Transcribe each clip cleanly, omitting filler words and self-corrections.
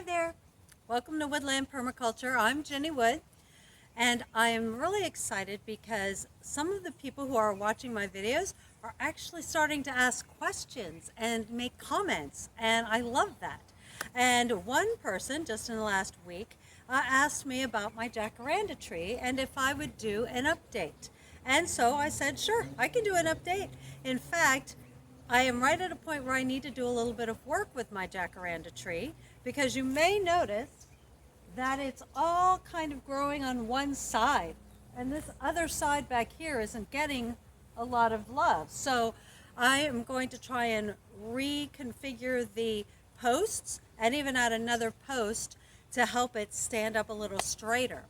Hi there. Welcome to Woodland Permaculture. I'm Jenny Wood, and I am really excited because some of the people who are watching my videos are actually starting to ask questions and make comments, and I love that. And one person just in the last week asked me about my Jacaranda tree and if I would do an update. And so I said, sure, I can do an update. In fact, I am right at a point where I need to do a little bit of work with my Jacaranda tree, because you may notice that it's all kind of growing on one side, and this other side back here isn't getting a lot of love. So I am going to try and reconfigure the posts and even add another post to help it stand up a little straighter.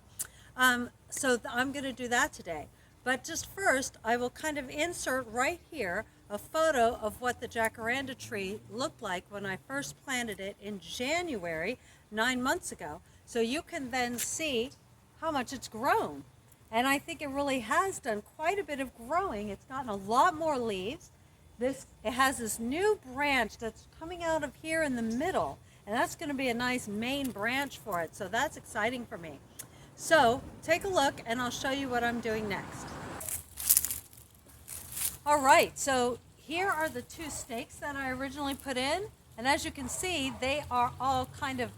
So I'm going to do that today. But just first, I will kind of insert right here a photo of what the Jacaranda tree looked like when I first planted it in January, 9 months ago. So you can then see how much it's grown. And I think it really has done quite a bit of growing. It's gotten a lot more leaves. It has this new branch that's coming out of here in the middle, and that's going to be a nice main branch for it. So that's exciting for me. So take a look and I'll show you what I'm doing next. All right, so here are the two stakes that I originally put in, and as you can see, they are all kind of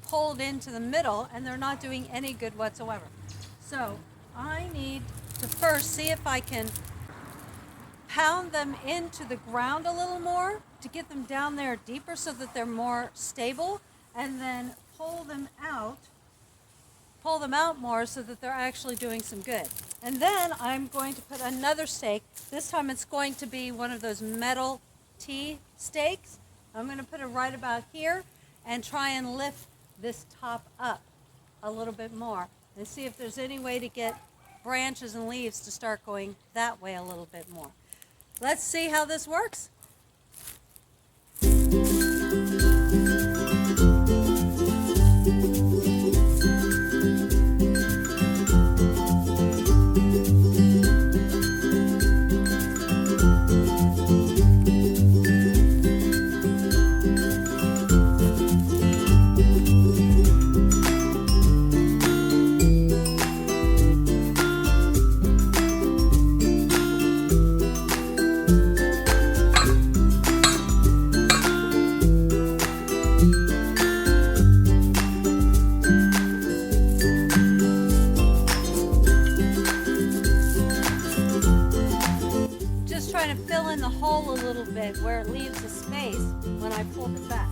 pulled into the middle and they're not doing any good whatsoever. So I need to first see if I can pound them into the ground a little more to get them down there deeper so that they're more stable, and then pull them out more so that they're actually doing some good. And then I'm going to put another stake. This time it's going to be one of those metal T stakes. I'm going to put it right about here and try and lift this top up a little bit more and see if there's any way to get branches and leaves to start going that way a little bit more. Let's see how this works. Trying to fill in the hole a little bit where it leaves a space when I pull it back.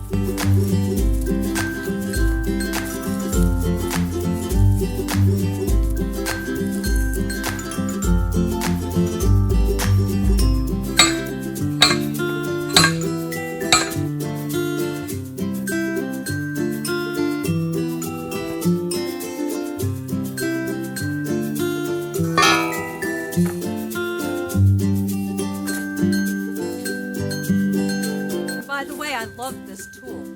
By the way, I love this tool.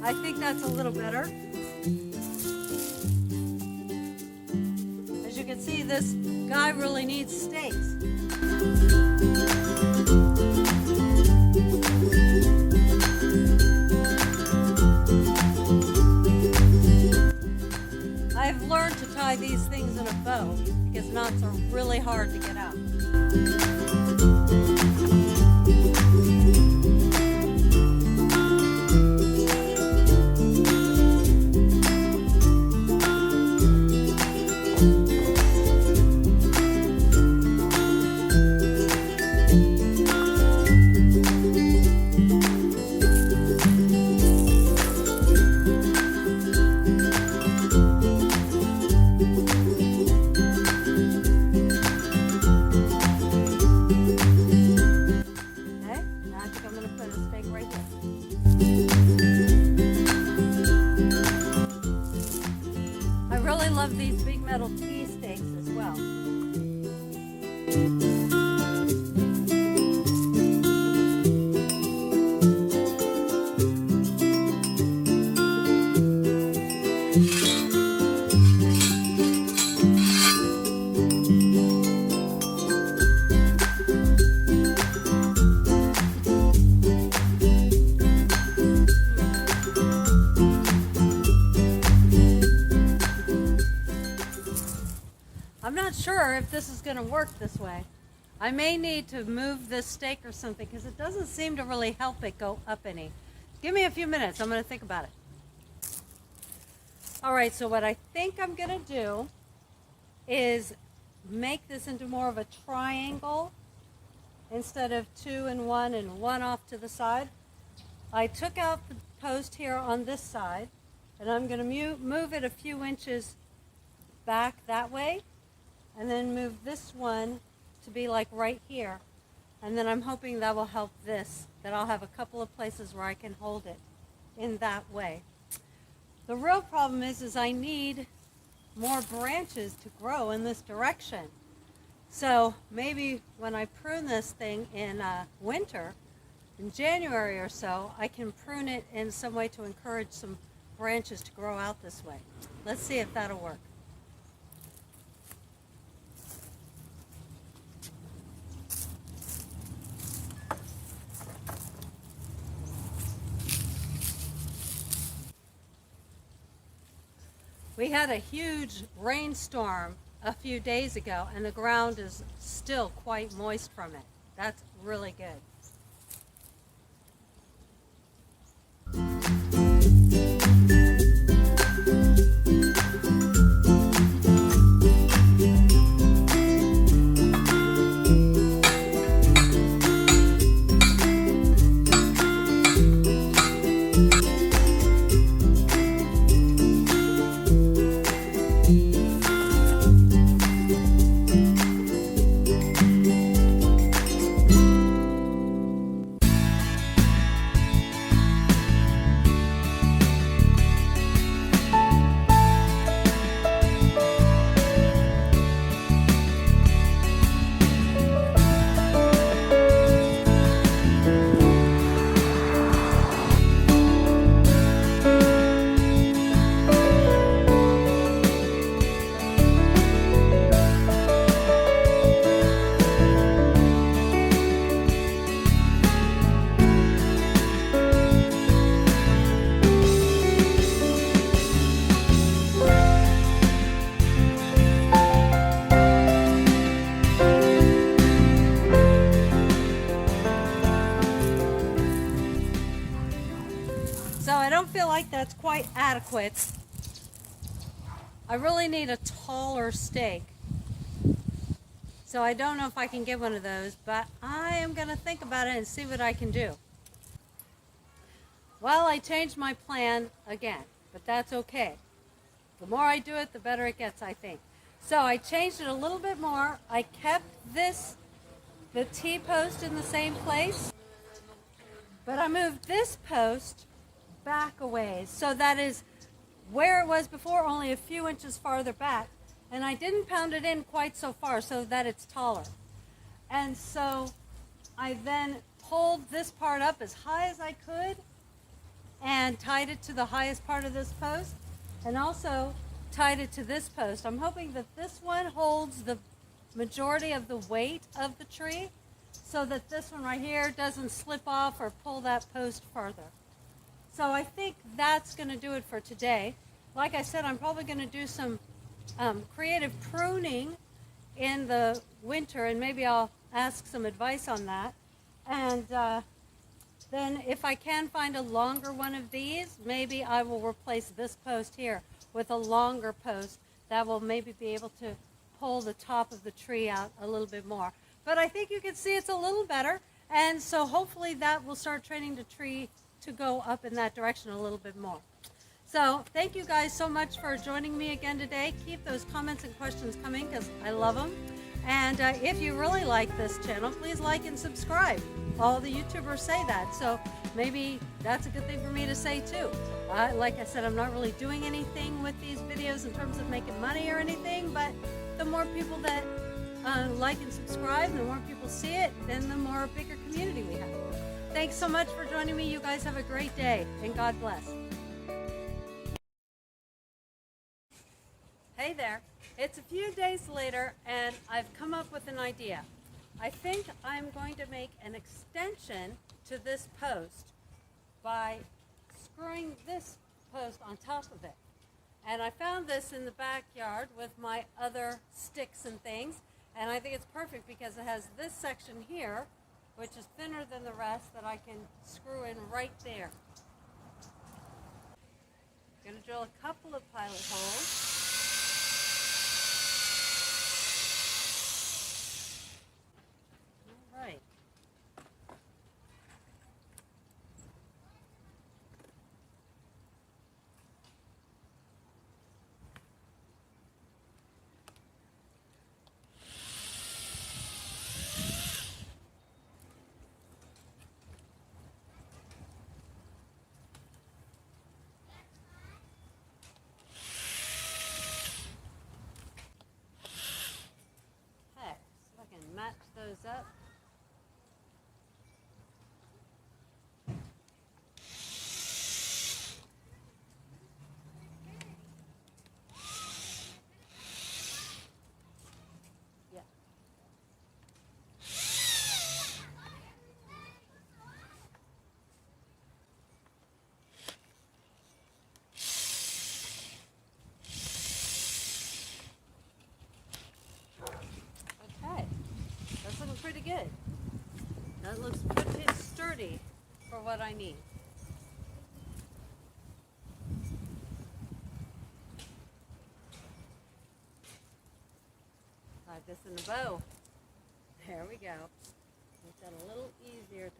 I think that's a little better. As you can see, this guy really needs stakes. I've learned to tie these things in a bow because knots are really hard to get out. really love these big metal T stakes as well. I'm not sure if this is going to work this way. I may need to move this stake or something because it doesn't seem to really help it go up any. Give me a few minutes. I'm going to think about it. All right, so what I think I'm going to do is make this into more of a triangle instead of 2 and 1 and 1 off to the side. I took out the post here on this side, and I'm going to move it a few inches back that way, and then move this one to be like right here. And then I'm hoping that will help this, that I'll have a couple of places where I can hold it in that way. The real problem is I need more branches to grow in this direction. So maybe when I prune this thing in winter, in January or so, I can prune it in some way to encourage some branches to grow out this way. Let's see if that'll work. We had a huge rainstorm a few days ago, and the ground is still quite moist from it. That's really good. So I don't feel like that's quite adequate. I really need a taller stake. So I don't know if I can get one of those, but I am going to think about it and see what I can do. Well, I changed my plan again, but that's okay. The more I do it, the better it gets, I think. So I changed it a little bit more. I kept the T-post in the same place, but I moved this post back a ways, so that is where it was before, only a few inches farther back, and I didn't pound it in quite so far so that it's taller. And so I then pulled this part up as high as I could and tied it to the highest part of this post, and also tied it to this post. I'm hoping that this one holds the majority of the weight of the tree so that this one right here doesn't slip off or pull that post further. So I think that's going to do it for today. Like I said, I'm probably going to do some creative pruning in the winter, and maybe I'll ask some advice on that. And then if I can find a longer one of these, maybe I will replace this post here with a longer post that will maybe be able to pull the top of the tree out a little bit more. But I think you can see it's a little better, and so hopefully that will start training the tree to go up in that direction a little bit more. So thank you guys so much for joining me again today. Keep those comments and questions coming because I love them. And if you really like this channel, please like and subscribe. All the YouTubers say that, so maybe that's a good thing for me to say too. Like I said, I'm not really doing anything with these videos in terms of making money or anything, but the more people that like and subscribe, the more people see it, then the more bigger community we have. Thanks so much for joining me. You guys have a great day, and God bless. Hey there. It's a few days later, and I've come up with an idea. I think I'm going to make an extension to this post by screwing this post on top of it. And I found this in the backyard with my other sticks and things, and I think it's perfect because it has this section here, which is thinner than the rest, that I can screw in right there. I'm going to drill a couple of pilot holes. All right. Match those up. Yeah. Okay. That's looking pretty good. That looks pretty sturdy for what I need. Slide this in the bow. There we go. Make that a little easier to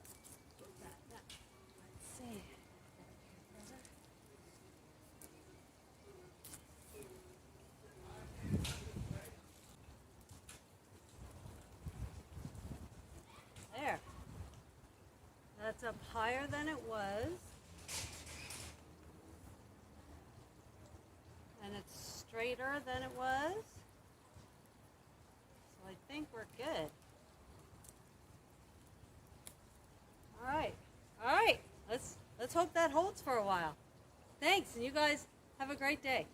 get that. Now, let's see. There. That's up higher than it was. And it's straighter than it was. So I think we're good. All right. All right. Let's hope that holds for a while. Thanks, and you guys have a great day.